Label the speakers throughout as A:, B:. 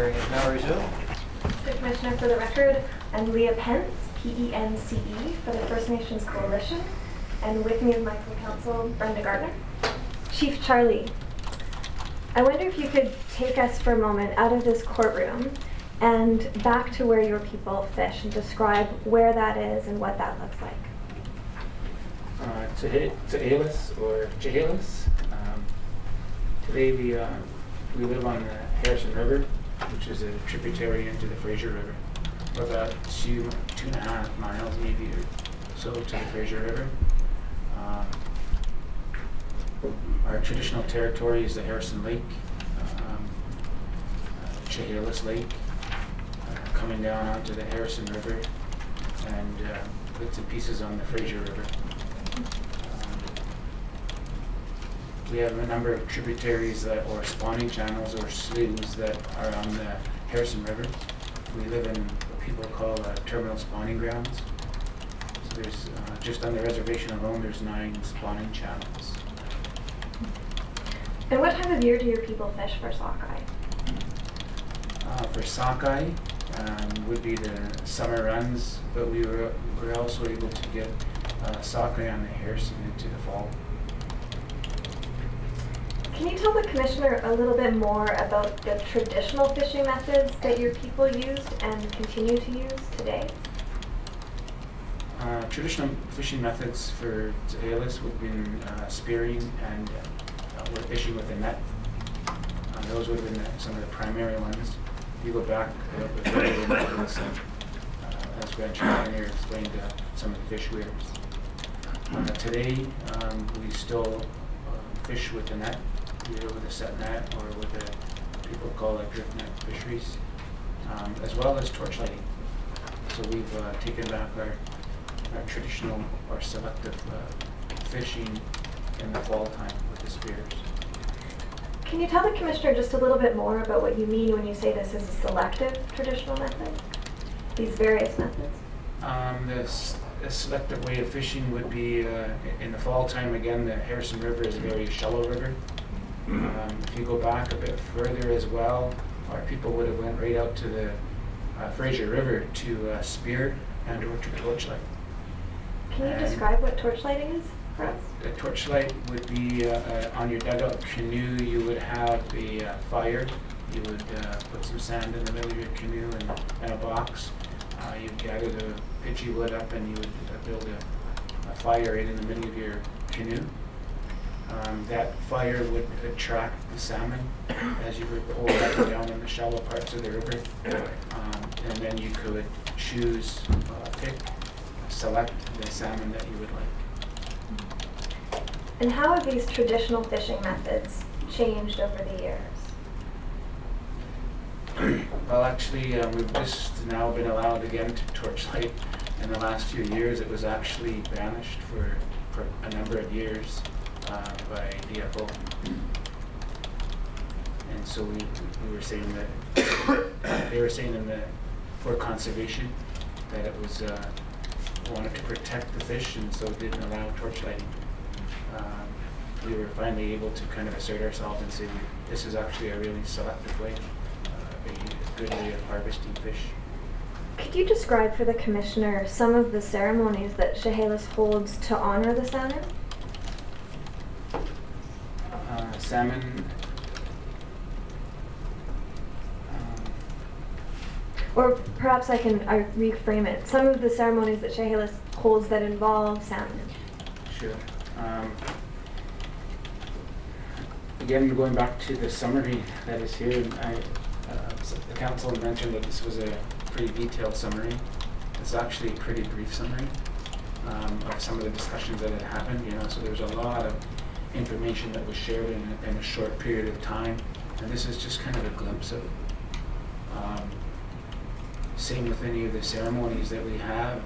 A: Carrying is now resumed.
B: Mr. Commissioner, for the record, I'm Leah Pence, Pence, for the First Nations Coalition, and with me is my co-counsel, Brenda Gardner. Chief Charlie, I wonder if you could take us for a moment out of this courtroom and back to where your people fish and describe where that is and what that looks like.
C: Chehalis or Chehalis. Today we live on the Harrison River, which is a tributary into the Fraser River. We're about 2.5 miles maybe or so to the Fraser River. Our traditional territory is the Harrison Lake, Chehalis Lake, coming down onto the Harrison River, and bits and pieces on the Fraser River. We have a number of tributaries or spawning channels or sloughs that are on the Harrison River. We live in what people call terminal spawning grounds. So there's just on the reservation alone, there's 9 spawning channels.
B: And what time of year do your people fish for sockeye?
C: For sockeye would be the summer runs, but we were also able to get sockeye on the Harrison into the fall.
B: Can you tell the Commissioner a little bit more about the traditional fishing methods that your people used and continue to use today?
C: Traditional fishing methods for Chehalis would have been spearing and we're fishing with a net. Those would have been some of the primary ones. You go back before the net was, as Grant Pioneer explained, some of the fish weirs. Today, we still fish with a net, either with a set net or with a people call it drift net fisheries, as well as torchlighting. So we've taken back our traditional or selective fishing in the fall time with the spears.
B: Can you tell the Commissioner just a little bit more about what you mean when you say this is a selective traditional method? These various methods? A selective way of fishing would be in the fall time. Again, the Harrison River is a very shallow river. If you go back a bit further as well, our people would have went right out to the Fraser River to spear and or to torchlight. Can you describe what torchlighting is for us?
C: A torchlight would be on your dugout canoe. You would have a fire. You would put some sand in the middle of your canoe and a box. You'd gather the pitchy wood up and you would build a fire right in the middle of your canoe. That fire would attract the salmon as you would pull them down in the shallow parts of the river. And then you could choose, select the salmon that you would like.
B: And how have these traditional fishing methods changed over the years?
C: Well, actually, we've just now been allowed again to torchlight. In the last few years, it was actually banished for a number of years by DFO. And so we were saying that they were saying for conservation that it was wanted to protect the fish, and so didn't allow torchlighting. We were finally able to kind of assert ourselves and say this is actually a really selective way, a good way of harvesting fish.
B: Could you describe for the Commissioner some of the ceremonies that Chehalis holds to honor the salmon?
C: Salmon.
B: Or perhaps I reframe it. Some of the ceremonies that Chehalis holds that involve salmon.
C: Sure. Again, going back to the summary that is here, the council mentioned that this was a pretty detailed summary. It's actually a pretty brief summary of some of the discussions that had happened. So there's a lot of information that was shared in a short period of time, and this is just kind of a glimpse of it. Same with any of the ceremonies that we have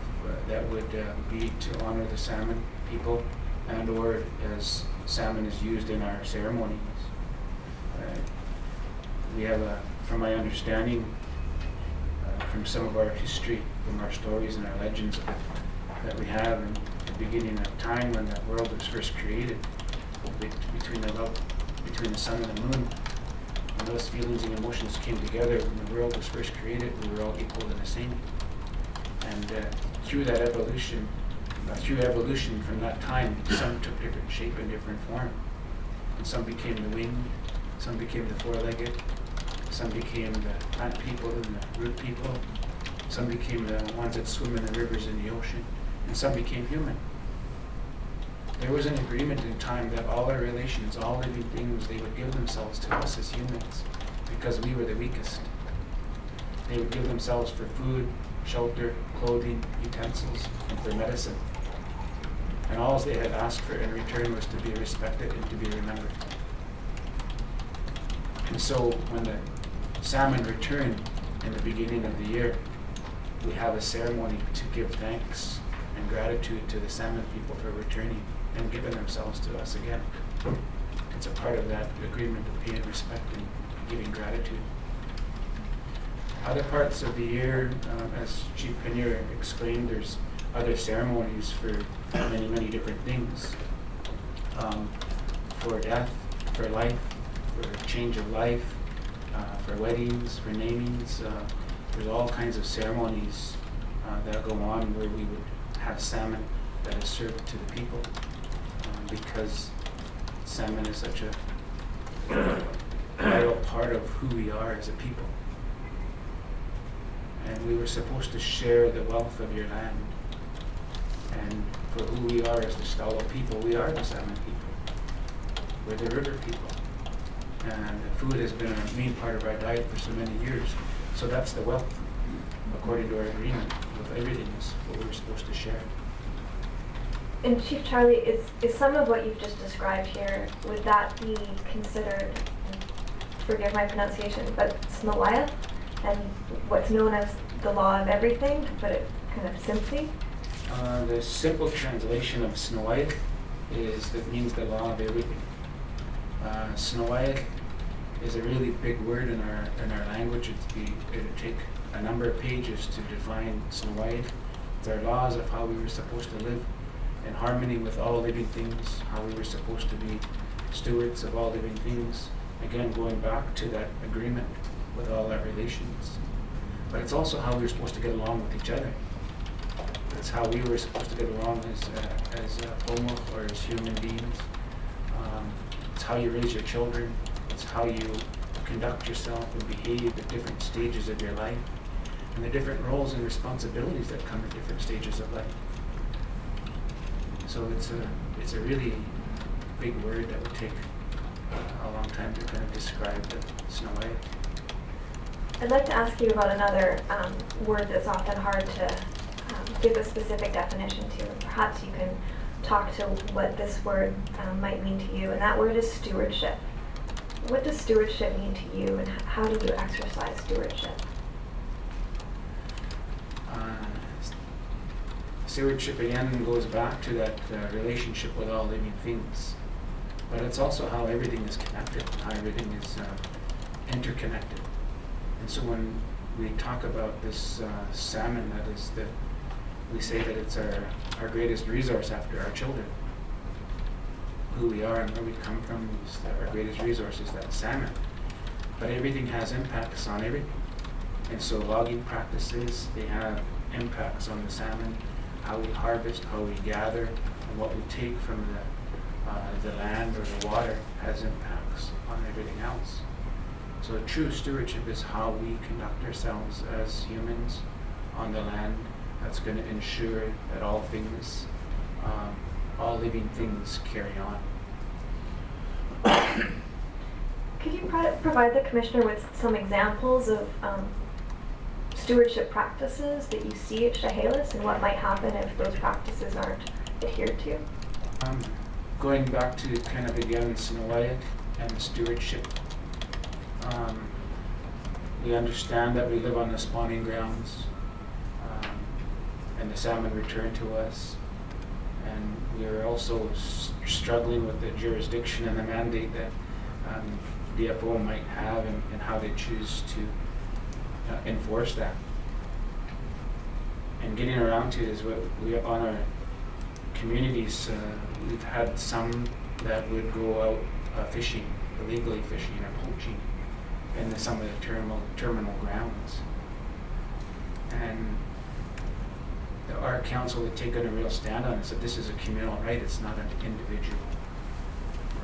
C: that would be to honor the salmon people, and or as salmon is used in our ceremonies. We have, from my understanding, from some of our history, from our stories and our legends that we have in the beginning of time when the world was first created, between the sun and the moon, when those feelings and emotions came together, when the world was first created, we were all equal and the same. And through evolution from that time, some took different shape and different form. And some became the winged, some became the four-legged, some became the plant people and the root people, some became the ones that swim in the rivers and the ocean, and some became human. There was an agreement in time that all our relations, all living things, they would give themselves to us as humans because we were the weakest. They would give themselves for food, shelter, clothing, utensils, and for medicine. And all they had asked for in return was to be respected and to be remembered. And so when the salmon return in the beginning of the year, we have a ceremony to give thanks and gratitude to the salmon people for returning and giving themselves to us again. It's a part of that agreement of paying respect and giving gratitude. Other parts of the year, as Chief Pinier explained, there's other ceremonies for many, many different things. For death, for life, for change of life, for weddings, for namings. There's all kinds of ceremonies that go on where we would have salmon that is served to the people because salmon is such a vital part of who we are as a people. And we were supposed to share the wealth of your land. And for who we are as the Stalo people, we are the salmon people. We're the river people. And food has been a main part of our diet for so many years. So that's the wealth, according to our agreement with everything, is what we're supposed to share.
B: And Chief Charlie, is some of what you've just described here, would that be considered, forgive my pronunciation, but Snowayat, and what's known as the law of everything, to put it kind of simply?
C: The simple translation of Snowayat means the law of everything. Snowayat is a really big word in our language. It would take a number of pages to define Snowayat. It's our laws of how we were supposed to live in harmony with all living things, how we were supposed to be stewards of all living things. Again, going back to that agreement with all our relations. But it's also how we were supposed to get along with each other. It's how we were supposed to get along as homo or as human beings. It's how you raise your children. It's how you conduct yourself and behave at different stages of your life, and the different roles and responsibilities that come at different stages of life. So it's a really big word that would take a long time to kind of describe the Snowayat.
B: I'd like to ask you about another word that's often hard to give a specific definition to. Perhaps you can talk to what this word might mean to you, and that word is stewardship. What does stewardship mean to you, and how do you exercise stewardship?
C: Stewardship again goes back to that relationship with all living things, but it's also how everything is connected, how everything is interconnected. And so when we talk about this salmon, we say that it's our greatest resource after our children. Who we are and where we come from is that our greatest resource is that salmon. But everything has impacts on everything. And so logging practices, they have impacts on the salmon. How we harvest, how we gather, and what we take from the land or the water has impacts on everything else. So true stewardship is how we conduct ourselves as humans on the land. That's going to ensure that all things, all living things carry on.
B: Could you provide the Commissioner with some examples of stewardship practices that you see at Chehalis, and what might happen if those practices aren't adhered to?
C: Going back to kind of again Snowayat and stewardship, we understand that we live on the spawning grounds, and the salmon return to us, and we are also struggling with the jurisdiction and the mandate that DFO might have and how they choose to enforce that. And getting around to is what we on our communities, we've had some that would go out fishing, illegally fishing or poaching, in some of the terminal grounds. And our council had taken a real stand on it, said this is a communal right, it's not an individual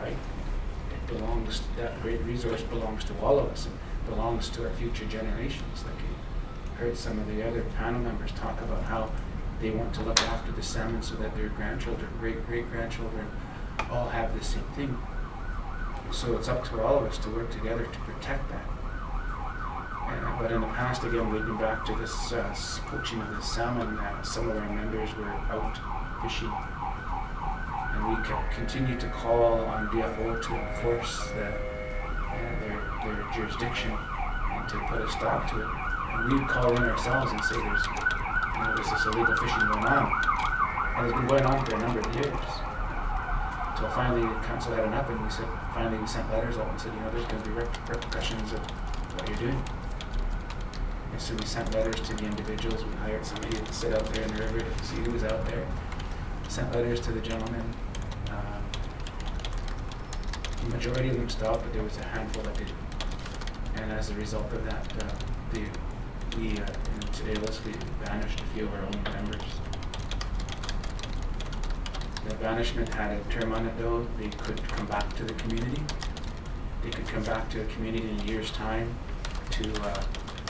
C: right. It belongs, that great resource belongs to all of us, and belongs to our future generations. Like you heard some of the other panel members talk about how they want to look after the salmon so that their grandchildren, great-great-grandchildren all have the same thing. So it's up to all of us to work together to protect that. But in the past, again, we've been back to this poaching of the salmon. Some of our members were out fishing, and we continue to call on DFO to enforce their jurisdiction and to put a stop to it. And we'd call in ourselves and say there's this illegal fishing going on, and it's been going on for a number of years. So finally, the council had enough, and we sent letters out and said, there's going to be repercussions of what you're doing. And so we sent letters to the individuals. We hired somebody to sit out there in the river to see who was out there. Sent letters to the gentlemen. The majority of them stopped, but there was a handful that didn't. And as a result of that, we banished a few of our own members. The banishment had a term on it, though. They could come back to the community. They could come back to the community in a year's time to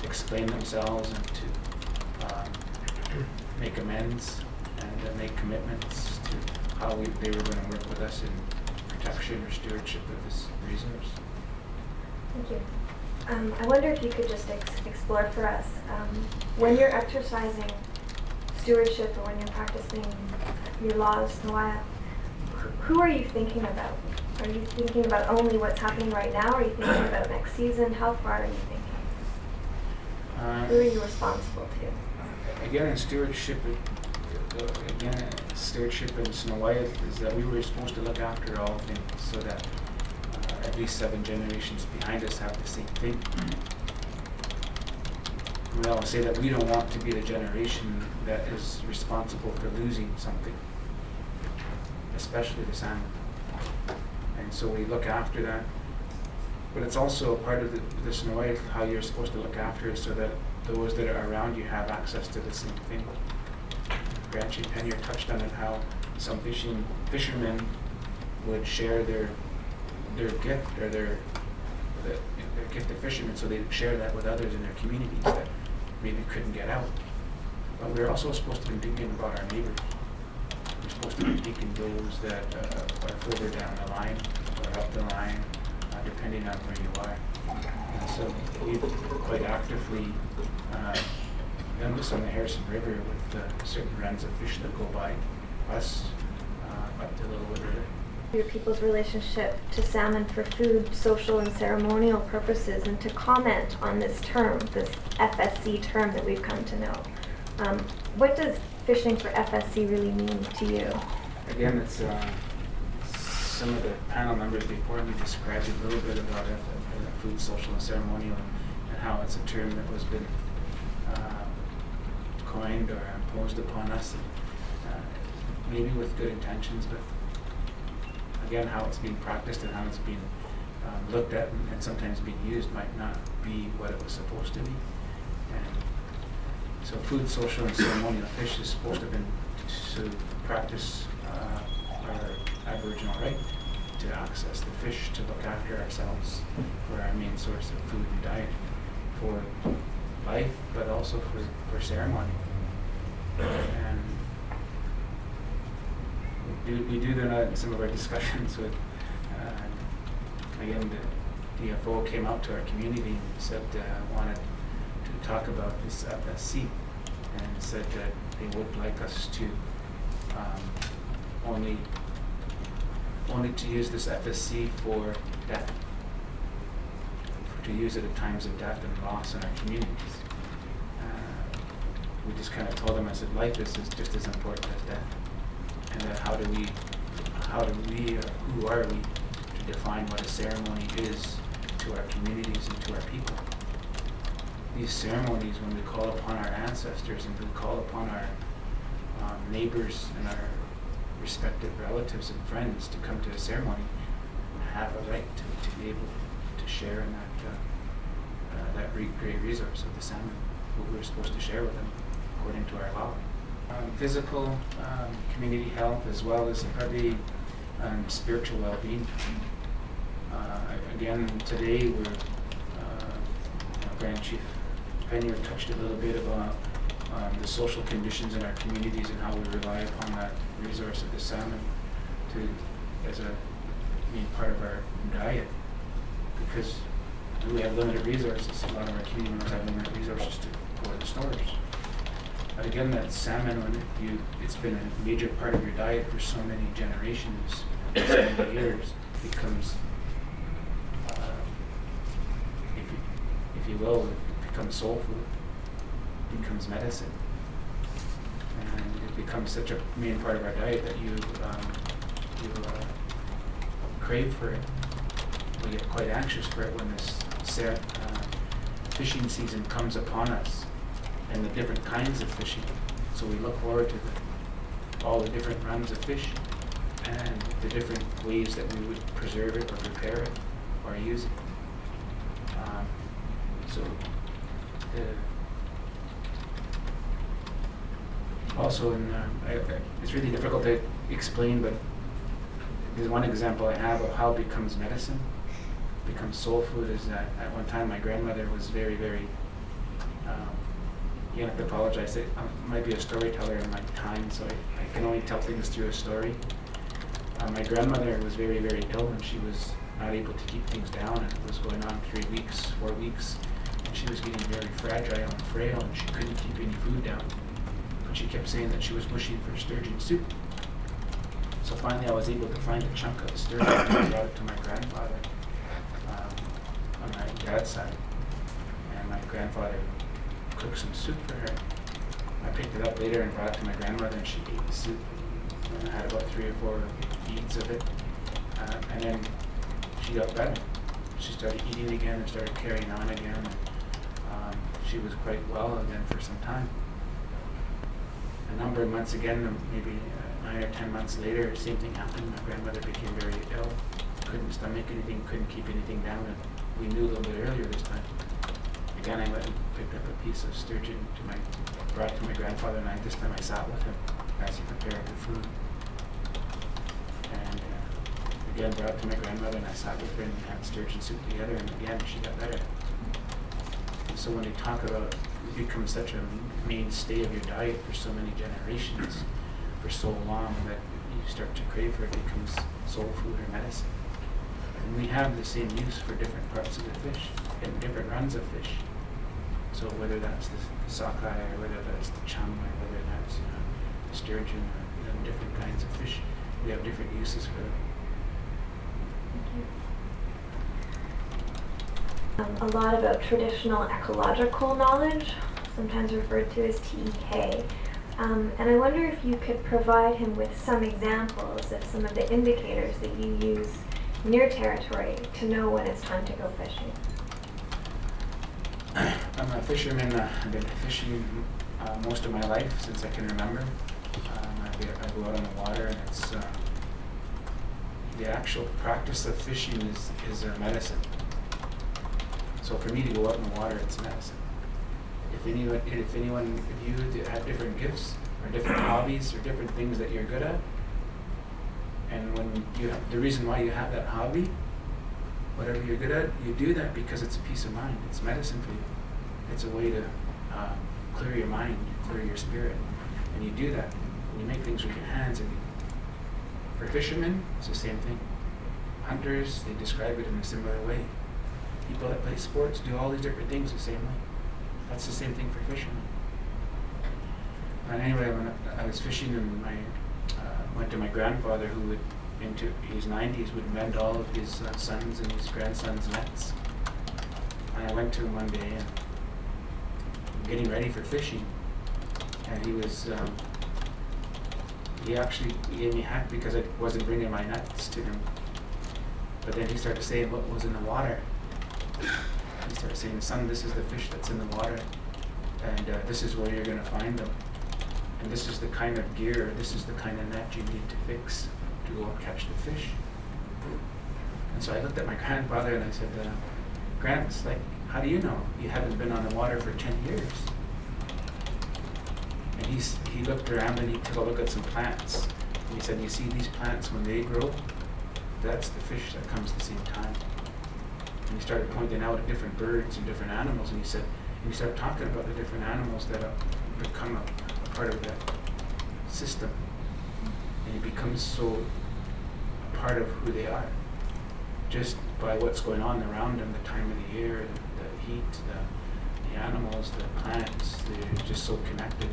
C: explain themselves and to make amends and make commitments to how they were going to work with us in protection or stewardship of this resource.
B: Thank you. I wonder if you could just explore for us, when you're exercising stewardship or when you're practicing your laws, who are you thinking about? Are you thinking about only what's happening right now? Are you thinking about next season? How far are you thinking? Who are you responsible to?
C: Again, in stewardship, stewardship in Snow White is that we were supposed to look after all things so that at least 7 generations behind us have the same thing. We always say that we don't want to be the generation that is responsible for losing something, especially the salmon. And so we look after that. But it's also a part of the Snow White, how you're supposed to look after it so that those that are around you have access to the same thing. Granchi Penier touched on it, how some fishermen would share their gift or their gift of fishermen, so they'd share that with others in their communities that maybe couldn't get out. But we're also supposed to be thinking about our neighbors. We're supposed to be thinking those that are further down the line or up the line, depending on where you are. And so we've quite actively done this on the Harrison River with certain runs of fish that go by us up the Little Wood River.
B: Your people's relationship to salmon for food, social, and ceremonial purposes, and to comment on this term, this FSC term that we've come to know. What does fishing for FSC really mean to you?
C: Again, it's some of the panel members before me described a little bit about food, social, and ceremonial, and how it's a term that was been coined or imposed upon us, maybe with good intentions, but again, how it's being practiced and how it's being looked at and sometimes being used might not be what it was supposed to be. And so food, social, and ceremonial fish is supposed to have been to practice our Aboriginal right to access the fish, to look after ourselves for our main source of food and diet, for life, but also for ceremony. And we do that in some of our discussions with, again, the DFO came out to our community and said wanted to talk about this FSC, and said that they would like us to only to use this FSC for death, to use it at times of death and loss in our communities. We just kind of told them, I said, life is just as important as death. And that how do we, who are we to define what a ceremony is to our communities and to our people? These ceremonies, when we call upon our ancestors and we call upon our neighbors and our respective relatives and friends to come to a ceremony, have a right to be able to share in that great resource of the salmon, what we're supposed to share with them according to our law. Physical, community health, as well as probably spiritual well-being. Again, today we're, Grand Chief Penny touched a little bit about the social conditions in our communities and how we rely upon that resource of the salmon as a main part of our diet. Because we have limited resources, a lot of our community members have limited resources to go to the stores. But again, that salmon, it's been a major part of your diet for so many generations, so many years, becomes, if you will, it becomes soul food, becomes medicine. And it becomes such a main part of our diet that you crave for it. We get quite anxious for it when this fishing season comes upon us, and the different kinds of fishing. So we look forward to all the different runs of fish and the different ways that we would preserve it or prepare it or use it. Also, it's really difficult to explain, but there's one example I have of how it becomes medicine, becomes soul food, is that at one time my grandmother was very, very, you have to apologize, I might be a storyteller in my time, so I can only tell things through a story. My grandmother was very, very ill, and she was not able to keep things down, and it was going on 3 weeks, 4 weeks, and she was getting very fragile and frail, and she couldn't keep any food down. But she kept saying that she was wishing for sturgeon soup. So finally I was able to find a chunk of sturgeon and I brought it to my grandfather on my dad's side. And my grandfather cooked some soup for her. I picked it up later and brought it to my grandmother, and she ate the soup. And I had about 3 or 4 eats of it. And then she got better. She started eating again and started carrying on again. And, she was quite well again for some time. A number of months again, maybe 9 or 10 months later, same thing happened. My grandmother became very ill, couldn't stomach anything, couldn't keep anything down, and we knew a little bit earlier this time. Again, I went and picked up a piece of sturgeon brought it to my grandfather, and this time I sat with him as he prepared the food. And again, brought it to my grandmother, and I sat with her, and we had sturgeon soup together, and again, she got better. And so when they talk about it becomes such a mainstay of your diet for so many generations, for so long, that you start to crave for it, becomes soul food or medicine. And we have the same use for different parts of the fish and different runs of fish. So whether that's the sockeye, or whether that's the chum, or whether that's the sturgeon, or different kinds of fish, we have different uses for them.
B: A lot about traditional ecological knowledge, sometimes referred to as TEK. And I wonder if you could provide him with some examples of some of the indicators that you use in your territory to know when it's time to go fishing.
C: I'm a fisherman. I've been fishing most of my life, since I can remember. I go out on the water, and it's the actual practice of fishing is a medicine. So for me to go out in the water, it's medicine. If anyone of you have different gifts or different hobbies or different things that you're good at, and when the reason why you have that hobby, whatever you're good at, you do that because it's a peace of mind. It's medicine for you. It's a way to clear your mind, clear your spirit, and you do that. And you make things with your hands. And for fishermen, it's the same thing. Hunters, they describe it in a similar way. People that play sports do all these different things the same way. That's the same thing for fishermen. And anyway, when I was fishing, and went to my grandfather, who would, into his 90s, would mend all of his sons and his grandsons' nets. And I went to him one day, and getting ready for fishing, and he actually gave me heck because I wasn't bringing my nets to him. But then he started saying what was in the water. He started saying, "Son, this is the fish that's in the water, and this is where you're going to find them. And this is the kind of gear, this is the kind of net you need to fix to go and catch the fish." And so I looked at my grandfather and I said, "Gramps, like, how do you know? You haven't been on the water for 10 years. And he looked around and he took a look at some plants. And he said, you see these plants, when they grow, that's the fish that comes at the same time. And he started pointing out different birds and different animals, and he said, and he started talking about the different animals that have become a part of that system. And it becomes so a part of who they are, just by what's going on around them, the time of the year, the heat, the animals, the plants. They're just so connected.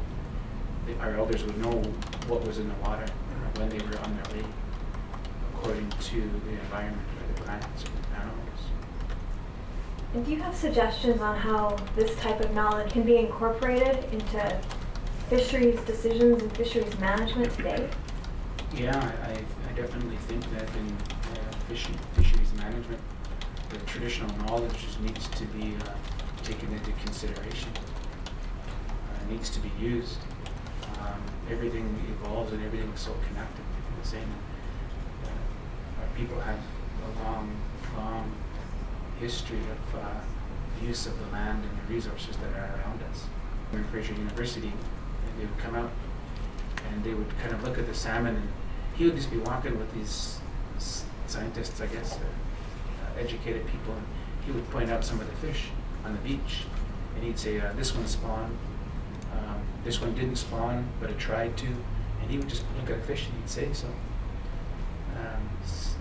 C: Our elders would know what was in the water or when they were on their way, according to the environment or the plants or the animals.
B: And do you have suggestions on how this type of knowledge can be incorporated into fisheries decisions and fisheries management today?
C: Yeah, I definitely think that in fisheries management, the traditional knowledge just needs to be taken into consideration. It needs to be used. Everything evolves and everything is so connected. The same. Our people have a long history of use of the land and the resources that are around us. In Fraser University, they would come out and they would kind of look at the salmon, and he would just be walking with these scientists, I guess, educated people, and he would point out some of the fish on the beach, and he'd say, this one spawned, this one didn't spawn, but it tried to, and he would just look at a fish and he'd say so.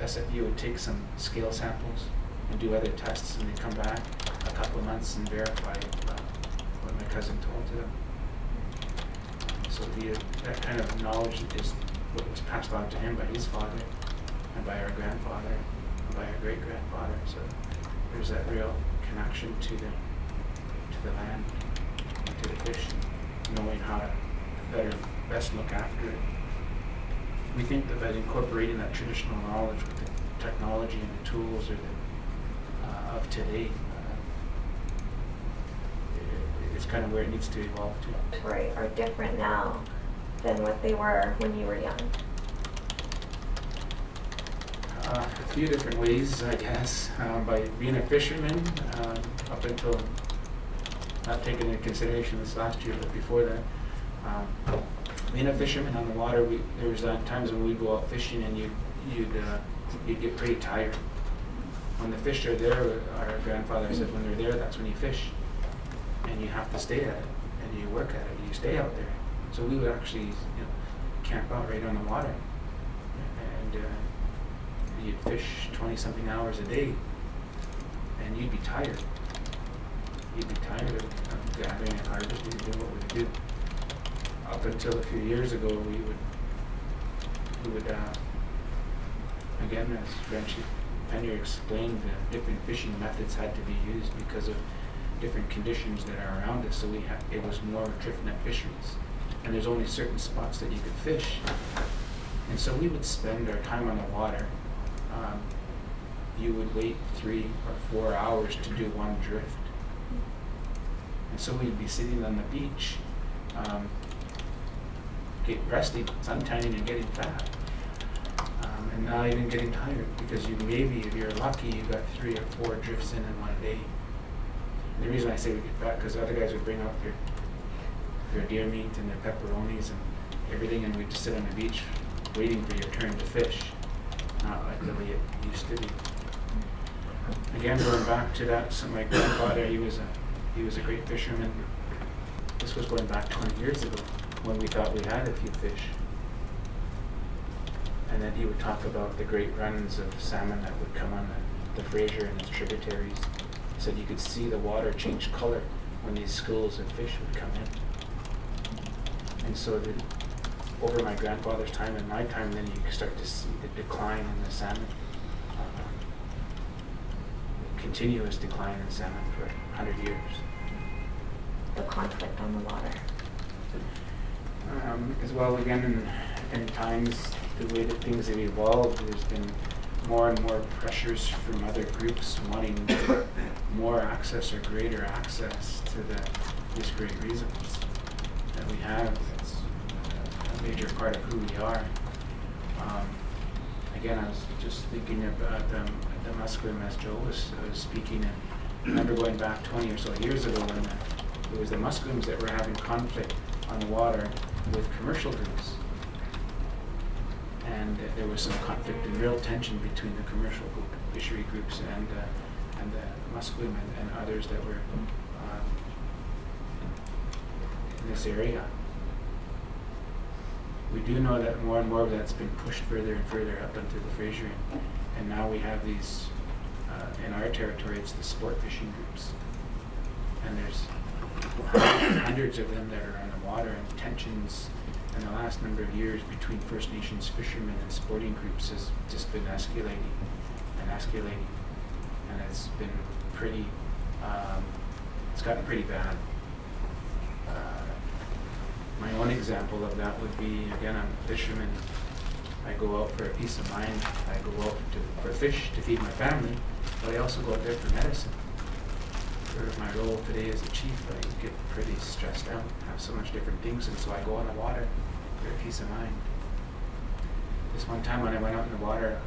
C: SFU would take some scale samples and do other tests, and they'd come back a couple of months and verify what my cousin told to them. So that kind of knowledge is what was passed on to him by his father, and by our grandfather, and by our great-grandfather. So there's that real connection to the land, and to the fish, and knowing how to best look after it. We think that by incorporating that traditional knowledge with the technology and the tools of today, it's kind of where it needs to evolve to.
B: Right, are different now than what they were when you were young?
C: A few different ways, I guess. By being a fisherman, up until, not taking into consideration this last year, but before that, being a fisherman on the water, there was times when we'd go out fishing and you'd get pretty tired. When the fish are there, our grandfather said, when they're there, that's when you fish. And you have to stay at it, and you work at it, you stay out there. So we would actually camp out right on the water. And you'd fish 20-something hours a day, and you'd be tired. You'd be tired of gathering and harvesting and doing what we would do. Up until a few years ago, we would again, as Grand Chief Penny explained, different fishing methods had to be used because of different conditions that are around us. So it was more drift net fisheries, and there's only certain spots that you could fish. And so we would spend our time on the water. You would wait 3 or 4 hours to do one drift. And so we'd be sitting on the beach, resting, sun tanning, and getting fat. And not even getting tired, because maybe, if you're lucky, you got 3 or 4 drifts in one day. And the reason I say we get fat, because other guys would bring out their deer meat and their pepperonis and everything, and we'd just sit on the beach waiting for your turn to fish, not like the way it used to be. Again, going back to that, so my grandfather, he was a great fisherman. This was going back 20 years ago, when we thought we had a few fish. And then he would talk about the great runs of salmon that would come on the Fraser and its tributaries. He said you could see the water change color when these schools of fish would come in. And so over my grandfather's time and my time, then you start to see the decline in the salmon. Continuous decline in salmon for 100 years.
B: The conflict on the water.
C: As well, again, in times, the way that things have evolved, there's been more and more pressures from other groups wanting more access or greater access to this great resource that we have. It's a major part of who we are. Again, I was just thinking about the Musqueam as Joe was speaking, and remember going back 20 or so years ago when it was the musqueams that were having conflict on the water with commercial groups. And there was some conflict and real tension between the commercial group, fishery groups and the musqueam and others that were in this area. We do know that more and more of that's been pushed further and further up into the Fraser, and now we have these, in our territory, it's the sport fishing groups. And there's hundreds of them that are on the water, and tensions in the last number of years between First Nations fishermen and sporting groups has just been escalating and escalating. And it's been pretty, it's gotten pretty bad. My own example of that would be, again, I'm a fisherman. I go out for a peace of mind. I go out for fish to feed my family, but I also go out there for medicine. For my role today as a chief, I get pretty stressed out, have so much different things, and so I go on the water for a peace of mind. This one time when I went out in the water,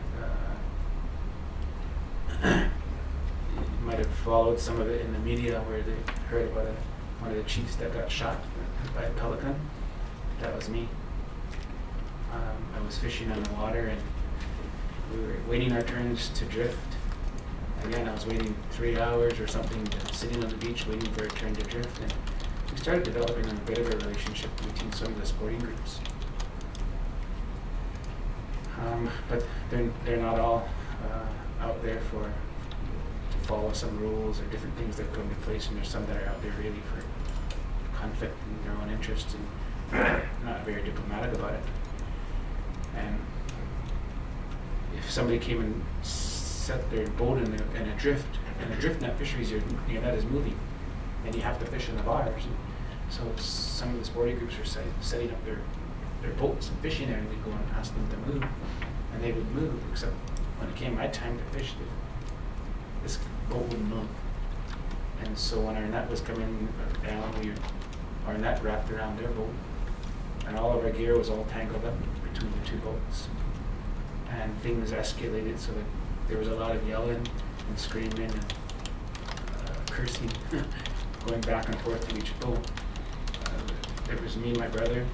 C: you might have followed some of it in the media where they heard about one of the chiefs that got shot by a pelican. That was me. I was fishing on the water and we were waiting our turns to drift. Again, I was waiting 3 hours or something, sitting on the beach waiting for a turn to drift, and we started developing a bit of a relationship between some of the sporting groups. But they're not all out there to follow some rules or different things that come into place, and there's some that are out there really for conflict and their own interests and not very diplomatic about it. And if somebody came and set their boat in a drift net fisheries, your net is moving, and you have to fish in the bars. And so some of the sporting groups are setting up their boats and fishing there, and we'd go and ask them to move, and they would move, except when it came my time to fish, this boat wouldn't move. And so when our net was coming down, our net wrapped around their boat, and all of our gear was all tangled up between the two boats. And things escalated so that there was a lot of yelling and screaming and cursing going back and forth to each boat. There was me and my brother,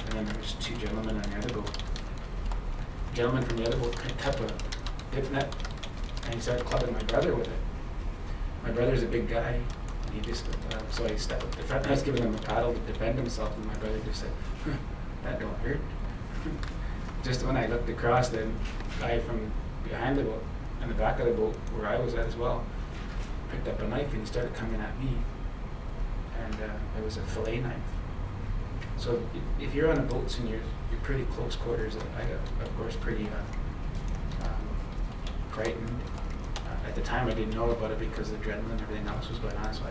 C: and then there was two gentlemen on the other boat. The gentleman from the other boat picked up a dip net and he started clubbing my brother with it. My brother's a big guy, and he just, so I stepped up the front, and I was giving him a paddle to defend himself, and my brother just said, that don't hurt. Just when I looked across, the guy from behind the boat, in the back of the boat, where I was at as well, picked up a knife and he started coming at me. And it was a fillet knife. So if you're on a boat and you're pretty close quarters, I got, of course, pretty frightened. At the time I didn't know about it because the adrenaline and everything else was going on, so I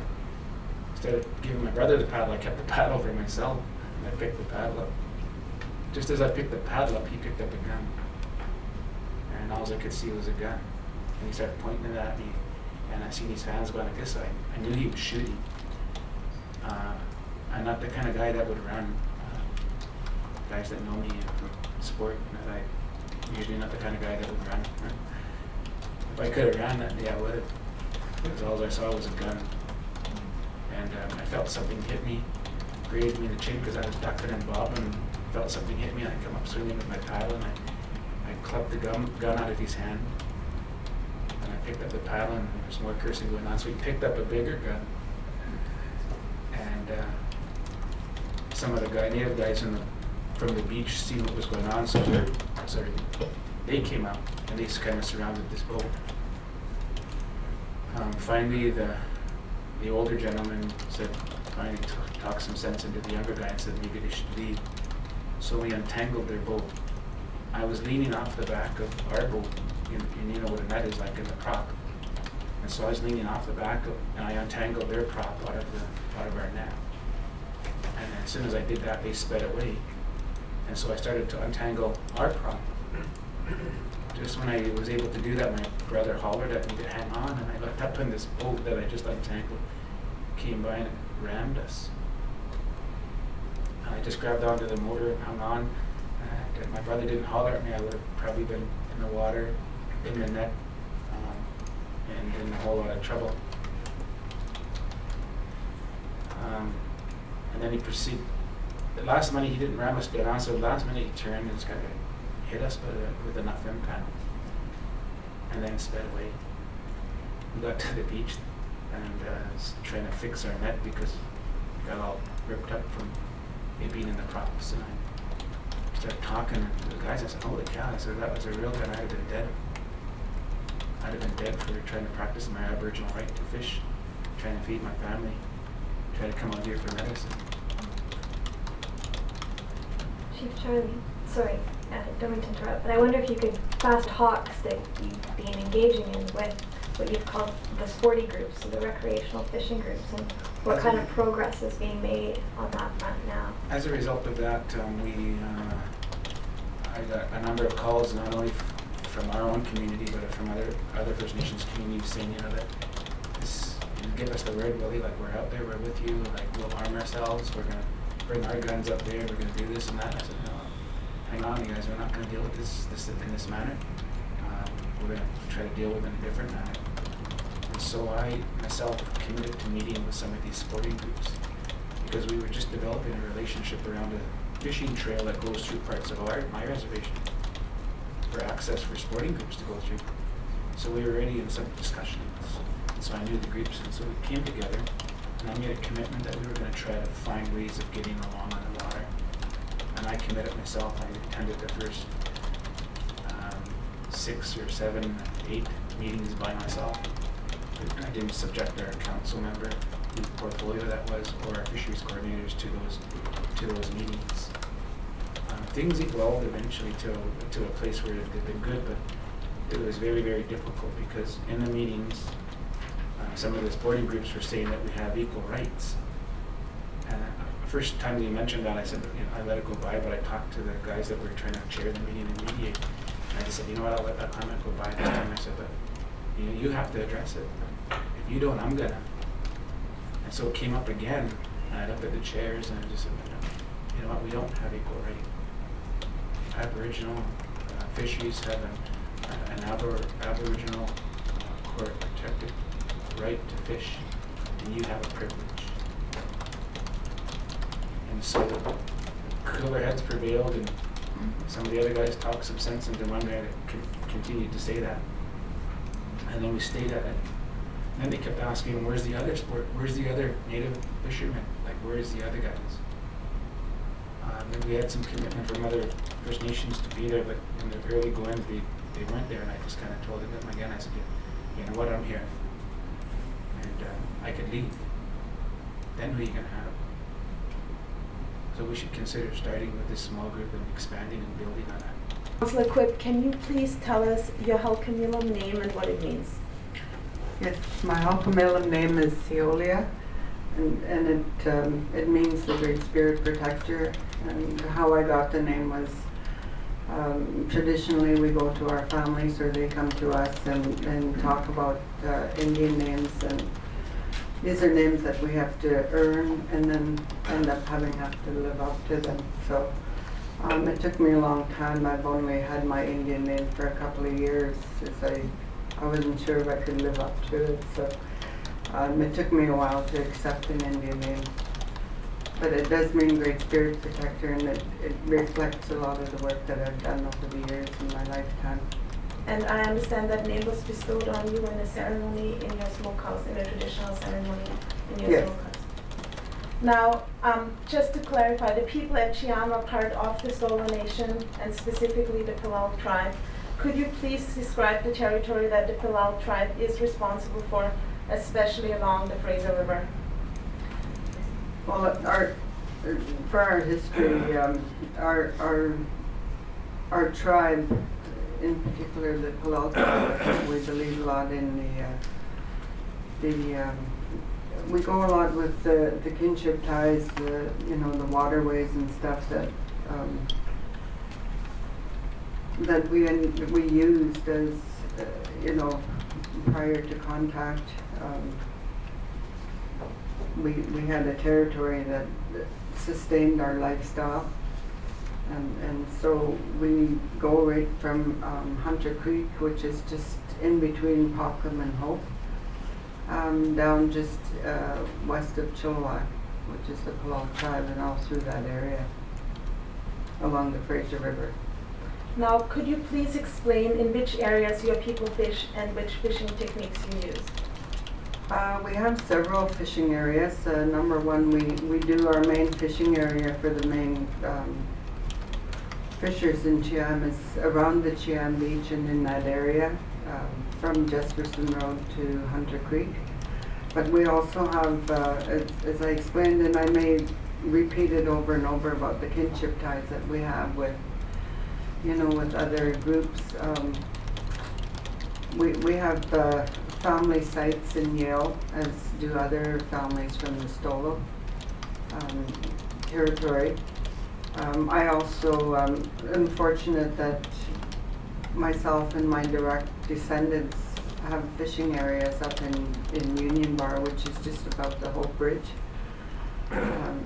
C: instead of giving my brother the paddle, I kept the paddle for myself, and I picked the paddle up. Just as I picked the paddle up, he picked up a gun. And all I could see was a gun. And he started pointing it at me, and I seen his hands going like this, so I knew he was shooting. I'm not the kind of guy that would run. Guys that know me from sport, that I'm usually not the kind of guy that would run. If I could have ran that day, I would have, because all I saw was a gun. And I felt something hit me, grazed me in the chin because I was ducking and bobbing, and felt something hit me, and I come up swinging with my paddle, and I clubbed the gun out of his hand. And I picked up the paddle, and there was more cursing going on, so he picked up a bigger gun. And some of the native guys from the beach seen what was going on, so they came out, and they kind of surrounded this boat. Finally, the older gentleman said, finally talked some sense into the younger guy and said maybe they should leave. So we untangled their boat. I was leaning off the back of our boat, and you know what a net is like in the prop. And so I was leaning off the back and I untangled their prop out of our net. And as soon as I did that, they sped away. And so I started to untangle our prop. Just when I was able to do that, my brother hollered at me to hang on, and I looked up, and this boat that I just untangled came by and it rammed us. And I just grabbed onto the motor and hung on. And if my brother didn't holler at me, I would have probably been in the water, in the net, and in a whole lot of trouble. And then he proceeded. The last minute he didn't ram us down, so the last minute he turned and just kind of hit us with enough impact, and then sped away. We got to the beach and was trying to fix our net because it got all ripped up from it being in the props, and I started talking to the guys. I said, "Holy cow!" I said, "If that was a real gun, I'd have been dead. I'd have been dead for trying to practice my Aboriginal right to fish, trying to feed my family, trying to come out here for medicine."
B: Chief Charlie, sorry, don't mean to interrupt, but I wonder if you could fast talks that you've been engaging in with what you've called the sporty groups, so the recreational fishing groups, and what kind of progress is being made on that front now.
C: As a result of that, I got a number of calls, not only from our own community, but from other First Nations communities saying, that give us the word, Willie, like we're out there, we're with you, like we'll arm ourselves, we're gonna bring our guns up there, we're gonna do this and that. I said, no, hang on, you guys, we're not gonna deal with this in this manner. We're gonna try to deal with it in a different manner. And so I myself committed to meeting with some of these sporting groups because we were just developing a relationship around a fishing trail that goes through parts of my reservation for access for sporting groups to go through. So we were already in some discussions. And so I knew the groups, and so we came together, and I made a commitment that we were going to try to find ways of getting along on the water. And I committed myself. I attended the first 6 or 7, 8 meetings by myself. And I didn't subject our council member, whose portfolio that was, or our fisheries coordinators to those meetings. Things evolved eventually to a place where they've been good, but it was very, very difficult because in the meetings, some of the sporting groups were saying that we have equal rights. And the first time they mentioned that, I said, I let it go by, but I talked to the guys that were trying to chair the meeting and mediate. And I just said, I'll let that comment go by. And I said, but you have to address it. If you don't, I'm gonna. And so it came up again, and I looked at the chairs and I just said, you know what, we don't have equal right. Aboriginal fisheries have an Aboriginal court protected right to fish, and you have a privilege. And so cooler heads prevailed, and some of the other guys talked some sense into one guy that continued to say that. And then we stayed at it. And then they kept asking, where's the other sport? Where's the other native fishermen? Like, where's the other guys? And we had some commitment from other First Nations to be there, but in the early goings, they weren't there, and I just kind of told them again, I said, you know what, I'm here. And I could leave. Then who are you going to have? So we should consider starting with this small group and expanding and building on that.
A: Councillor Quipp, can you please tell us your Halkamilam name and what it means?
D: Yes, my Halkamilam name is Seolia, and it means the Great Spirit Protector. And how I got the name was traditionally we go to our families or they come to us and talk about Indian names, and these are names that we have to earn and then end up having to live up to them. So it took me a long time. I've only had my Indian name for a couple of years since I wasn't sure if I could live up to it. So it took me a while to accept an Indian name. But it does mean Great Spirit Protector, and it reflects a lot of the work that I've done over the years in my lifetime.
A: And I understand that name was bestowed on you in a ceremony in your smokehouse, in a traditional ceremony in your
D: Yes.
A: smokehouse. Now, just to clarify, the people at Chiam are part of the Solo Nation, and specifically the Palau tribe. Could you please describe the territory that the Palau tribe is responsible for, especially along the Fraser River?
D: Well, for our history, our tribe, in particular the Palau tribe, we believe a lot in we go a lot with the kinship ties, the waterways and stuff that we used as prior to contact. We had a territory that sustained our lifestyle, and so we go right from Hunter Creek, which is just in between Popham and Hope, down just west of Chilliwack, which is the Palau tribe, and all through that area along the Fraser River.
A: Now, could you please explain in which areas your people fish and which fishing techniques you use?
D: We have several fishing areas. Number one, we do our main fishing area for the main fishers in Chiam is around the Chiam Beach and in that area, from Jesperson Road to Hunter Creek. But we also have, as I explained, and I may repeat it over and over about the kinship ties that we have with, with other groups. We have family sites in Yale, as do other families from the Stolo territory. I also am fortunate that myself and my direct descendants have fishing areas up in Union Bar, which is just above the Hope Bridge.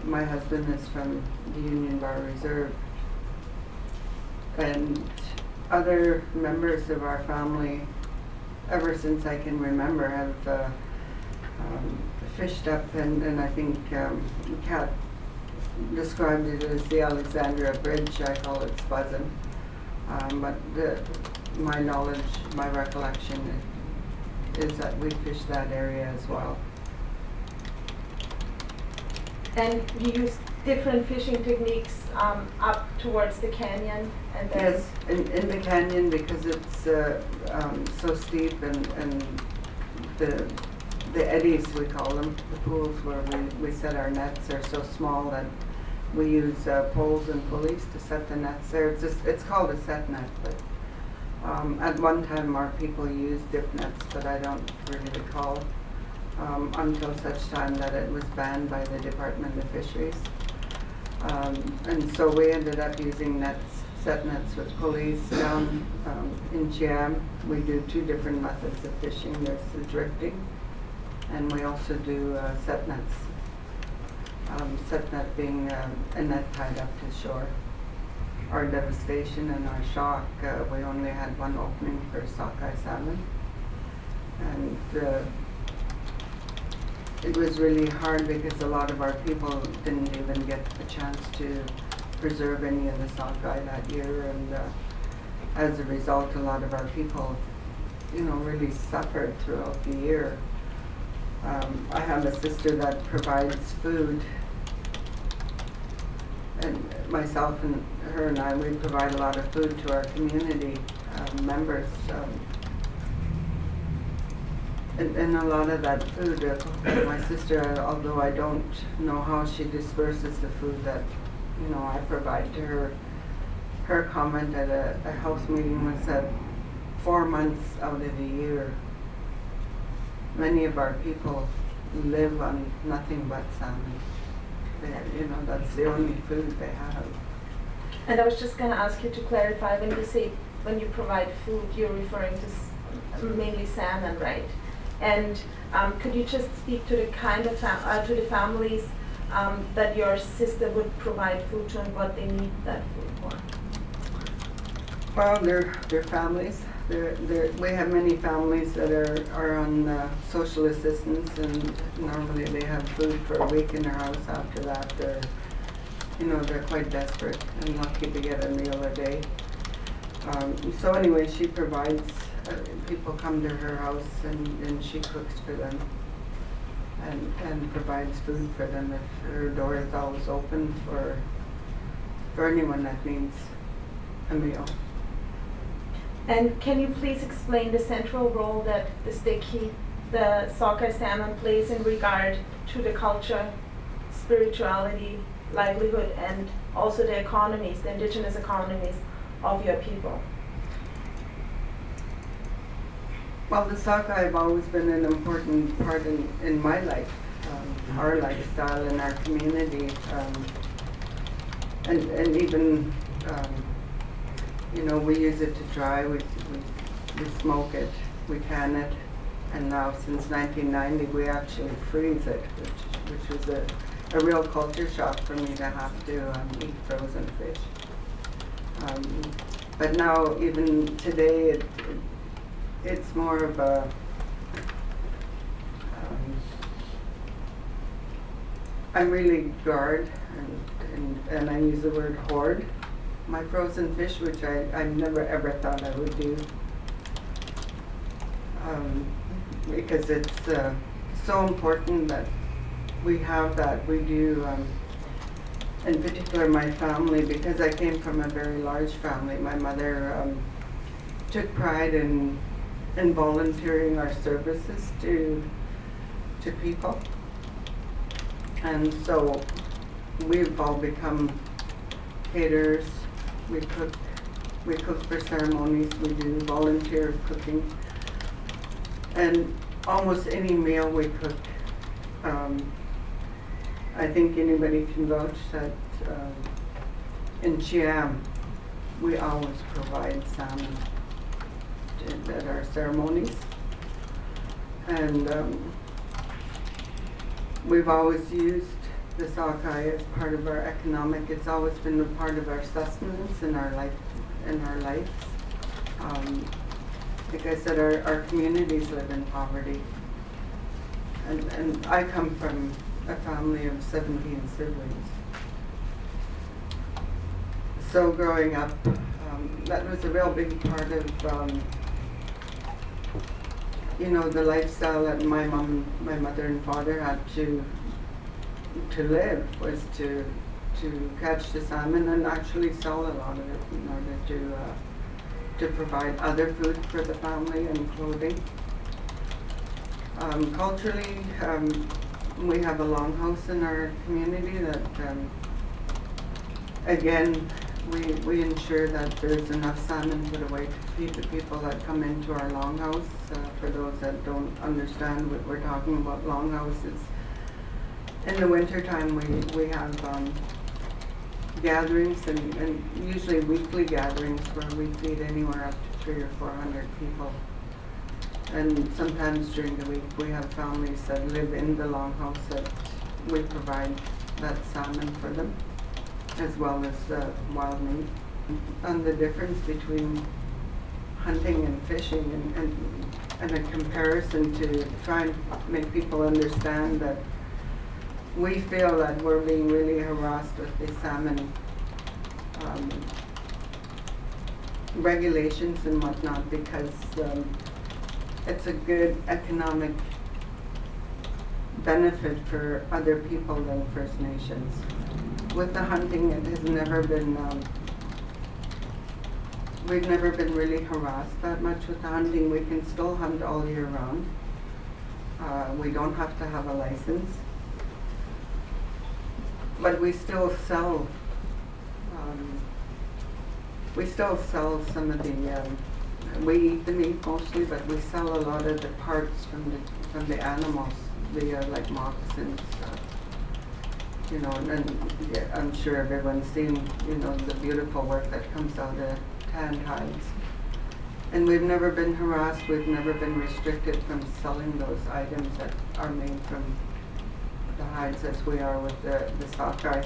D: My husband is from the Union Bar Reserve. And other members of our family, ever since I can remember, have fished up, and I think Kat described it as the Alexandria Bridge. I call it Spuzzin. But my knowledge, my recollection is that we fish that area as well.
A: And you use different fishing techniques up towards the canyon, and then
D: Yes, in the canyon, because it's so steep, and the eddies, we call them, the pools where we set our nets are so small that we use poles and pulleys to set the nets there. It's called a set net, but at one time our people used dip nets, but I don't really recall until such time that it was banned by the Department of Fisheries. And so we ended up using nets, set nets with pulleys down in Chiam. We do two different methods of fishing. There's the drifting, and we also do set nets. Set net being a net tied up to shore. Our devastation and our shock, we only had one opening for sockeye salmon, and it was really hard because a lot of our people didn't even get a chance to preserve any of the sockeye that year, and as a result, a lot of our people, really suffered throughout the year. I have a sister that provides food, and myself and her and I, we provide a lot of food to our community members. And a lot of that food, my sister, although I don't know how she disperses the food that, I provide to her, her comment at a house meeting was that 4 months out of the year, many of our people live on nothing but salmon. That's the only food they have.
A: And I was just going to ask you to clarify, when you say when you provide food, you're referring to mainly salmon, right? And could you just speak to the kind of to the families that your sister would provide food to and what they need that food for?
D: Well, they're families. We have many families that are on social assistance, and normally they have food for a week in their house. After that, they're quite desperate and lucky to get a meal a day. So anyway, she provides. People come to her house, and she cooks for them and provides food for them. If her door is always open for anyone that needs a meal.
A: And can you please explain the central role that the sockeye salmon plays in regard to the culture, spirituality, livelihood, and also the economies, the indigenous economies of your people?
D: Well, the sockeye have always been an important part in my life, our lifestyle in our community, and even we use it to dry. We smoke it, we can it, and now since 1990 we actually freeze it, which was a real culture shock for me to have to eat frozen fish. But now, even today, it's more of I really guard and I use the word hoard my frozen fish, which I never ever thought I would do. Because it's so important that we have that. We do, in particular my family, because I came from a very large family. My mother took pride in volunteering our services to people. And so we've all become caterers. We cook for ceremonies, we do volunteer cooking. And almost any meal we cook, I think anybody can vouch that in Chiam, we always provide salmon at our ceremonies. And we've always used the sockeye as part of our economic. It's always been a part of our sustenance in our life. Like I said, our communities live in poverty. And I come from a family of 17 siblings. So growing up, that was a real big part of the lifestyle that my mother and father had to live, was to catch the salmon and actually sell a lot of it in order to provide other food for the family and clothing. Culturally, we have a longhouse in our community that, again, we ensure that there's enough salmon put away to feed the people that come into our longhouse. For those that don't understand what we're talking about, longhouses. In the wintertime, we have gatherings and usually weekly gatherings where we feed anywhere up to 300 or 400 people. And sometimes during the week we have families that live in the longhouse that we provide that salmon for them, as well as wild meat. And the difference between hunting and fishing and a comparison to try and make people understand that we feel that we're being really harassed with the salmon regulations and whatnot, because it's a good economic benefit for other people than First Nations. With the hunting, it has never been, we've never been really harassed that much with the hunting. We can still hunt all year round. We don't have to have a license. But we still sell some of the, we eat the meat mostly, but we sell a lot of the parts from the animals, like moccasins, and I'm sure everyone's seen, the beautiful work that comes out of tanned hides. And we've never been harassed, we've never been restricted from selling those items that are made from the hides as we are with the sockeye,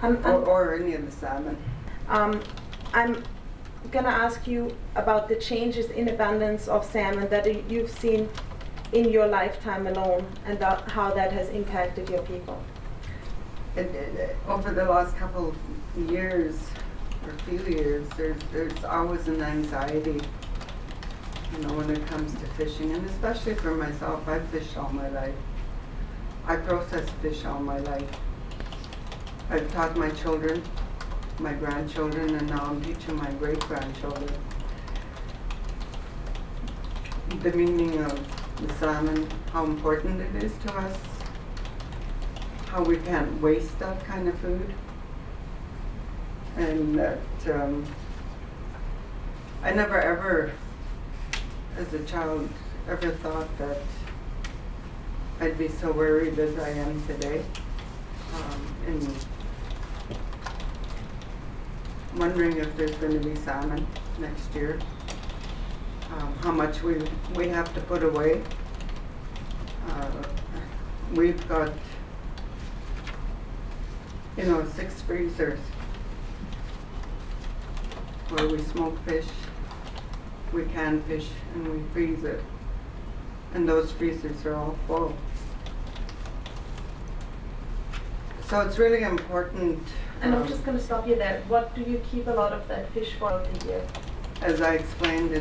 D: or any of the salmon.
A: I'm gonna ask you about the changes in abundance of salmon that you've seen in your lifetime alone, and how that has impacted your people.
D: Over the last couple years, or few years, there's always an anxiety, when it comes to fishing, and especially for myself. I've fished all my life. I processed fish all my life. I've taught my children, my grandchildren, and now I'm teaching my great-grandchildren the meaning of the salmon, how important it is to us, how we can't waste that kind of food, and that I never ever, as a child, ever thought that I'd be so worried as I am today, and wondering if there's going to be salmon next year, how much we have to put away. We've got 6 freezers where we smoke fish, we can fish, and we freeze it, and those freezers are all full. So it's really important.
A: And I'm just going to stop you there. What do you keep a lot of that fish for the year?
D: As I explained,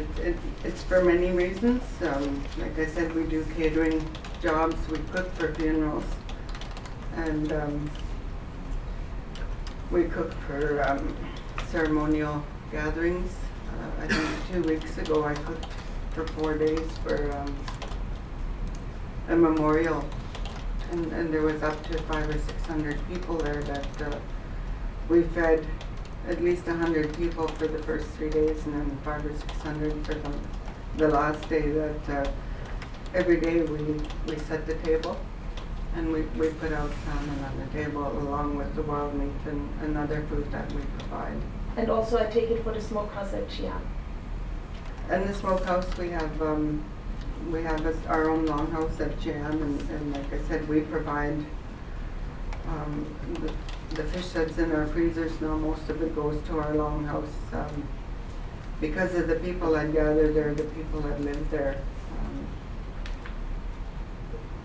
D: it's for many reasons. Like I said, we do catering jobs, we cook for funerals, and we cook for ceremonial gatherings. I think 2 weeks ago I cooked for 4 days for a memorial, and there was up to 500 or 600 people there that we fed at least 100 people for the first 3 days, and then 500 or 600 for the last day. That every day we set the table, and we put out salmon on the table along with the wild meat and other food that we provide.
A: And also, I take it for the smokehouse at Chiam.
D: And the smokehouse, we have our own longhouse at Chiam, and like I said, we provide the fish that's in our freezers now. Most of it goes to our longhouse because of the people that gather there, the people that live there.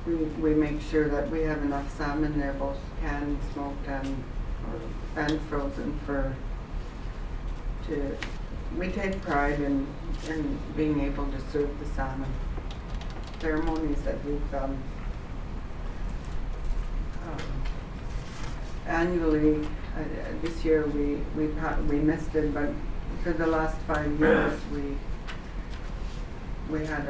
D: We make sure that we have enough salmon there, both canned, smoked, and frozen we take pride in being able to serve the salmon. Ceremonies that we've annually, this year we missed it, but for the last 5 years we had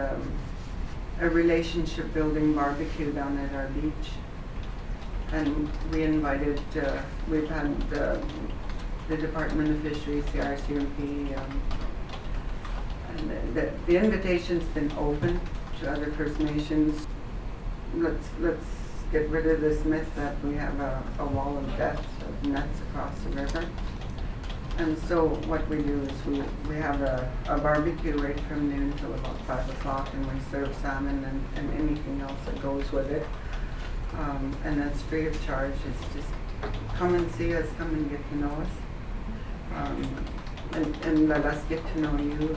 D: a relationship building barbecue down at our beach, and we invited, we've had the Department of Fisheries, the RCMP, and the invitation's been open to other First Nations. Let's get rid of this myth that we have a wall of death of nets across the river. And so what we do is we have a barbecue right from noon till about 5 o'clock, and we serve salmon and anything else that goes with it. And that's free of charge. It's just come and see us, come and get to know us. And let us get to know you.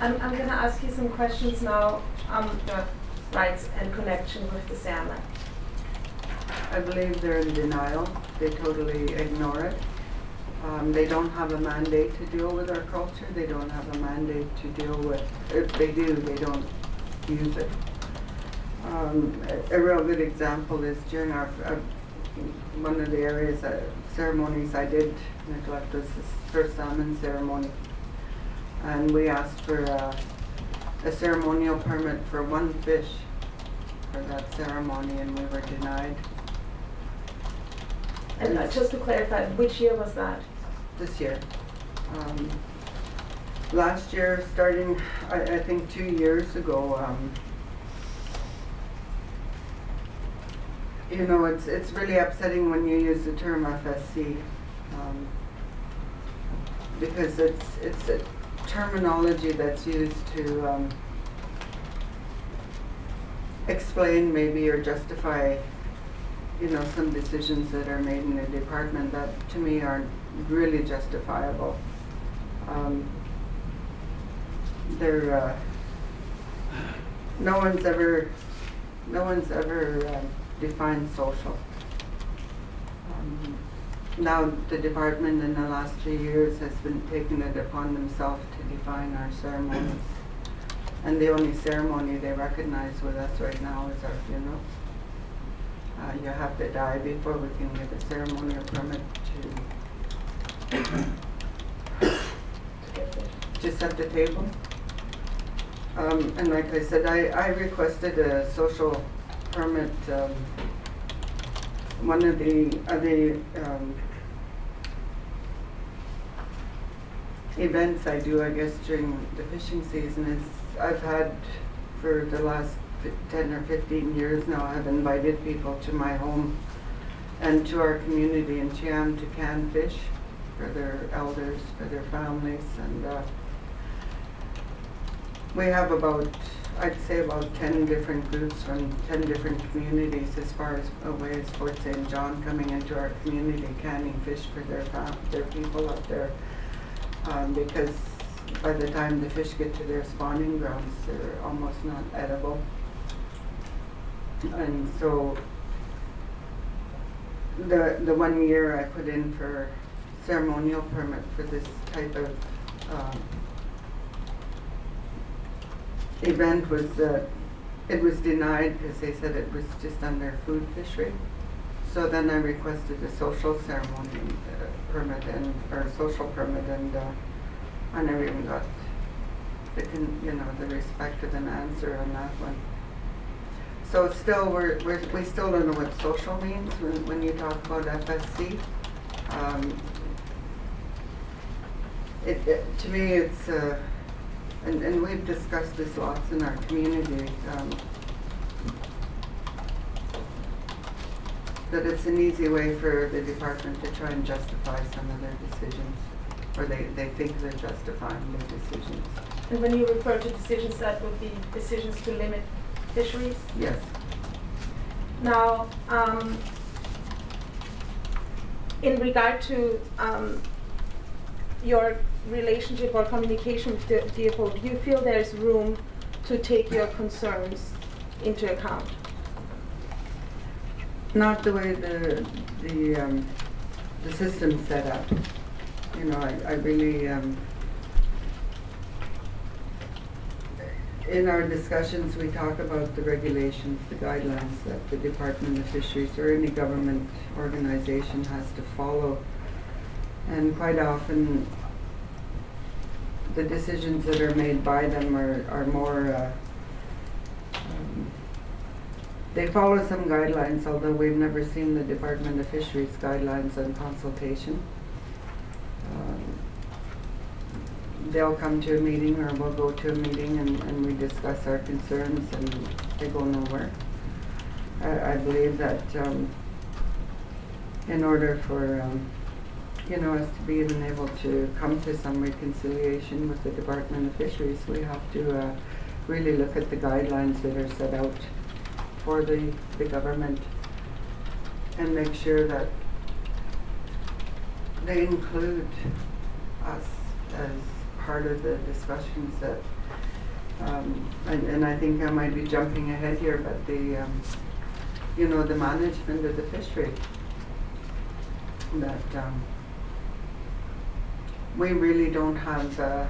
A: I'm going to ask you some questions now on the rights and connection with the salmon.
D: I believe they're in denial. They totally ignore it. They don't have a mandate to deal with our culture. They don't have a mandate to deal with, if they do, they don't use it. A real good example is during our one of the areas ceremonies I did neglect was this first salmon ceremony, and we asked for a ceremonial permit for one fish for that ceremony, and we were denied.
A: And just to clarify, which year was that?
D: This year. Last year, starting I think 2 years ago, you know, it's really upsetting when you use the term FSC, because it's a terminology that's used to explain maybe or justify, you know, some decisions that are made in the department that to me aren't really justifiable. No one's ever defined social. Now the department in the last 3 years has been taking it upon themselves to define our ceremonies. And the only ceremony they recognize with us right now is our funerals. You have to die before we can give a ceremonial permit to set the table. And like I said, I requested a social permit. One of the events I do, I guess, during the fishing season is I've had for the last 10 or 15 years now, I've invited people to my home and to our community in Chiam to can fish for their elders, for their families, and we have I'd say about 10 different groups from 10 different communities as far as away as Fort St. John coming into our community canning fish for their people up there, because by the time the fish get to their spawning grounds, they're almost not edible. And so the 1 year I put in for ceremonial permit for this type of event was it was denied because they said it was just under food fishery. So then I requested a social ceremony permit or social permit, and I never even got the respect of an answer on that one. So still, we still don't know what social means when you talk about FSC. To me, it's and we've discussed this lots in our community. That it's an easy way for the department to try and justify some of their decisions, or they think they're justifying their decisions.
A: And when you refer to decisions, that would be decisions to limit fisheries?
D: Yes.
A: Now, in regard to your relationship or communication with the DFO, do you feel there's room to take your concerns into account?
D: Not the way the system's set up. You know, I really in our discussions we talk about the regulations, the guidelines that the Department of Fisheries or any government organization has to follow, and quite often the decisions that are made by them are more they follow some guidelines, although we've never seen the Department of Fisheries guidelines on consultation. They'll come to a meeting, or we'll go to a meeting, and we discuss our concerns, and they go nowhere. I believe that in order for us to be even able to come to some reconciliation with the Department of Fisheries, we have to really look at the guidelines that are set out for the government and make sure that they include us as part of the discussions that and I think I might be jumping ahead here, but the the management of the fishery, that we really don't have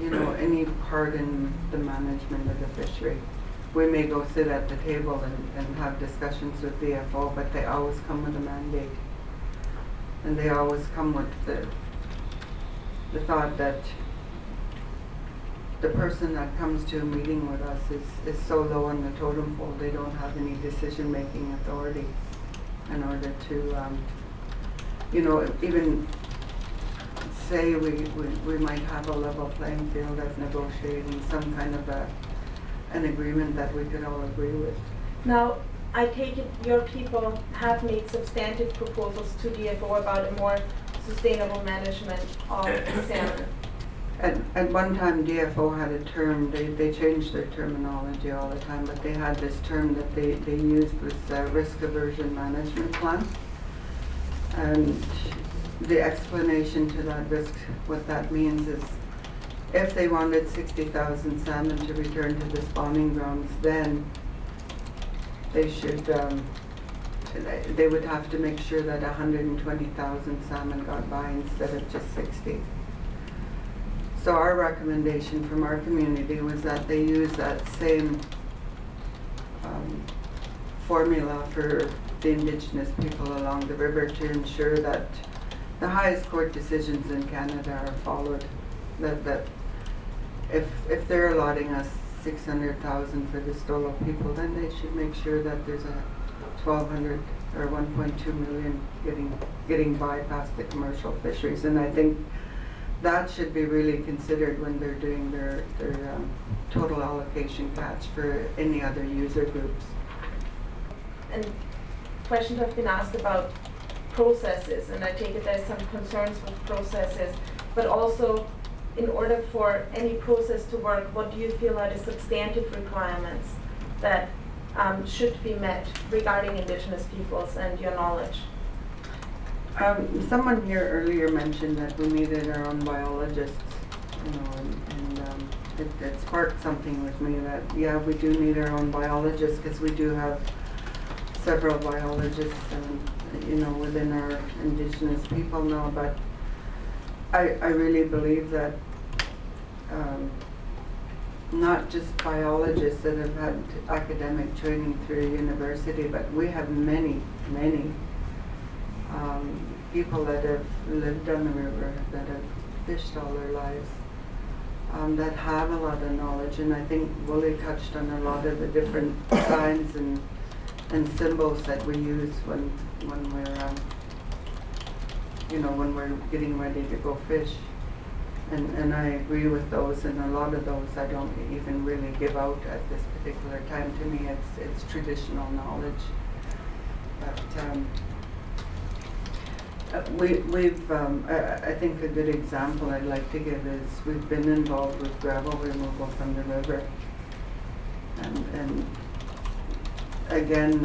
D: any part in the management of the fishery. We may go sit at the table and have discussions with DFO, but they always come with a mandate. And they always come with the thought that the person that comes to a meeting with us is so low on the totem pole, they don't have any decision-making authority in order to, even say we might have a level playing field at negotiating some kind of an agreement that we could all agree with.
A: Now, I take it your people have made substantive proposals to DFO about a more sustainable management of salmon.
D: At one time, DFO had a term, they changed their terminology all the time, but they had this term that they used, was risk aversion management plan. And the explanation to that risk, what that means is, if they wanted 60,000 salmon to return to the spawning grounds, then they should, they would have to make sure that 120,000 salmon got by instead of just 60. So our recommendation from our community was that they use that same formula for the Indigenous people along the river to ensure that the highest court decisions in Canada are followed. That if they're allotting us 600,000 for the Stolo people, then they should make sure that there's a 1,200 or 1.2 million getting by past the commercial fisheries, and I think that should be really considered when they're doing their total allocation catch for any other user groups.
A: And questions have been asked about processes, and I take it there's some concerns with processes, but also in order for any process to work, what do you feel are the substantive requirements that should be met regarding Indigenous peoples and your knowledge?
D: Someone here earlier mentioned that we needed our own biologists, and it sparked something with me that, yeah, we do need our own biologists, because we do have several biologists and, within our Indigenous people know, but I really believe that not just biologists that have had academic training through university, but we have many people that have lived on the river, that have fished all their lives, that have a lot of knowledge. And I think Woolley touched on a lot of the different signs and symbols that we use when we're getting ready to go fish. And I agree with those, and a lot of those I don't even really give out at this particular time. To me, it's traditional knowledge. But I think a good example I'd like to give is we've been involved with gravel removal from the river, and again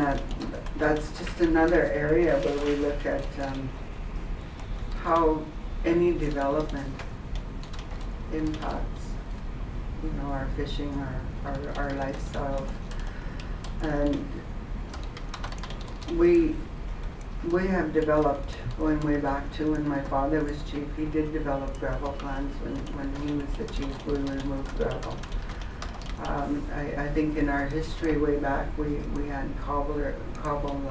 D: that's just another area where we look at how any development impacts, our fishing, our lifestyle, and we have developed, going way back to when my father was chief, he did develop gravel plans when he was the chief. We removed gravel. I think in our history way back we had cobble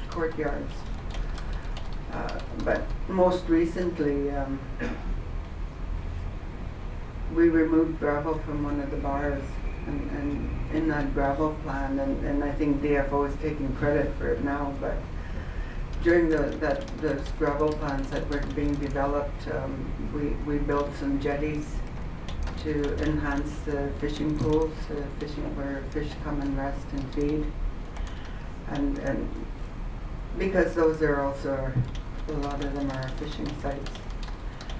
D: courtyards, but most recently we removed gravel from one of the bars, and in that gravel plan, and I think DFO is taking credit for it now, but during those gravel plans that were being developed, we built some jetties to enhance the fishing pools, where fish come and rest and feed, and because those are also, a lot of them are fishing sites.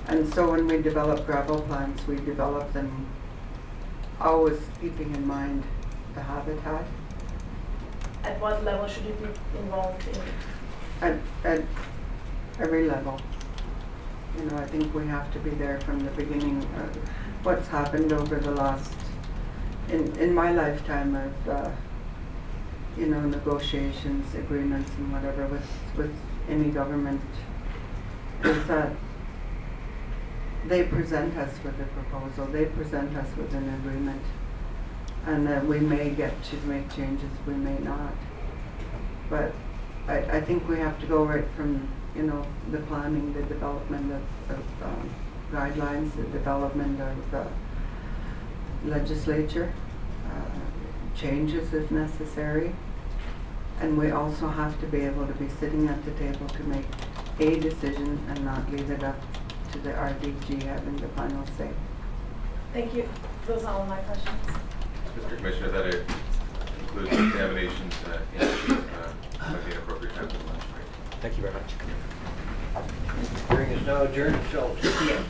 D: And so when we develop gravel plans, we develop them always keeping in mind the habitat.
A: At what level should you be involved in?
D: At every level. I think we have to be there from the beginning. What's happened over the last, in my lifetime of, negotiations, agreements and whatever with any government, is that they present us with a proposal, they present us with an agreement, and we may get to make changes, we may not. But I think we have to go right from, the planning, the development of guidelines, the development of legislature, changes if necessary. And we also have to be able to be sitting at the table to make a decision and not leave it up to the RDG having the final say.
A: Thank you. Those are all my questions.
E: Mr. Commissioner, that includes examinations in at the appropriate time for lunch break.
F: Thank you very much.
G: Hearing is now adjourned until 2 p.m.